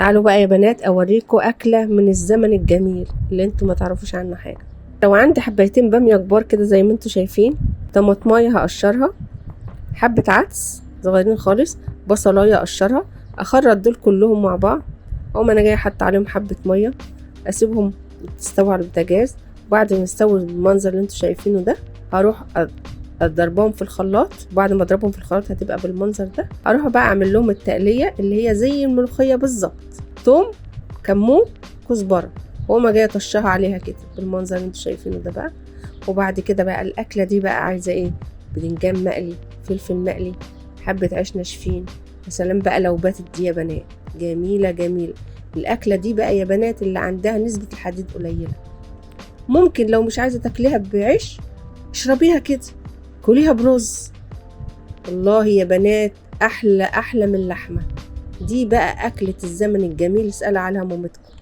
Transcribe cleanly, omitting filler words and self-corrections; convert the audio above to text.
تعالوا بقى يا بنات اوريكم اكله من الزمن الجميل اللي انتوا ما تعرفوش عنه حاجه. لو عندي حبايتين باميه كبار كده زي ما انتوا شايفين، طماطمايه هقشرها، حبه عدس صغيرين خالص، بصلايه اقشرها، اخرط دول كلهم مع بعض. اقوم انا جايه حاطه عليهم حبه ميه، اسيبهم يستووا على البوتاجاز. بعد ما يستووا المنظر اللي انتوا شايفينه ده، هروح اضربهم في الخلاط. بعد ما اضربهم في الخلاط هتبقى بالمنظر ده. اروح بقى اعمل لهم التقليه اللي هي زي الملوخيه بالظبط، توم، كمون، كزبره، واقوم جايه طشها عليها كده بالمنظر اللي انتوا شايفينه ده بقى. وبعد كده بقى الاكله دي بقى عايزه ايه؟ باذنجان مقلي، فلفل مقلي، حبه عيش ناشفين. يا سلام بقى لو باتت دي يا بنات، جميله جميله. الاكله دي بقى يا بنات اللي عندها نسبه الحديد قليله، ممكن لو مش عايزه تاكليها بعيش اشربيها كده، كليها برز. والله يا بنات احلى من اللحمه. دي بقى اكله الزمن الجميل، اسالوا عليها مامتكم.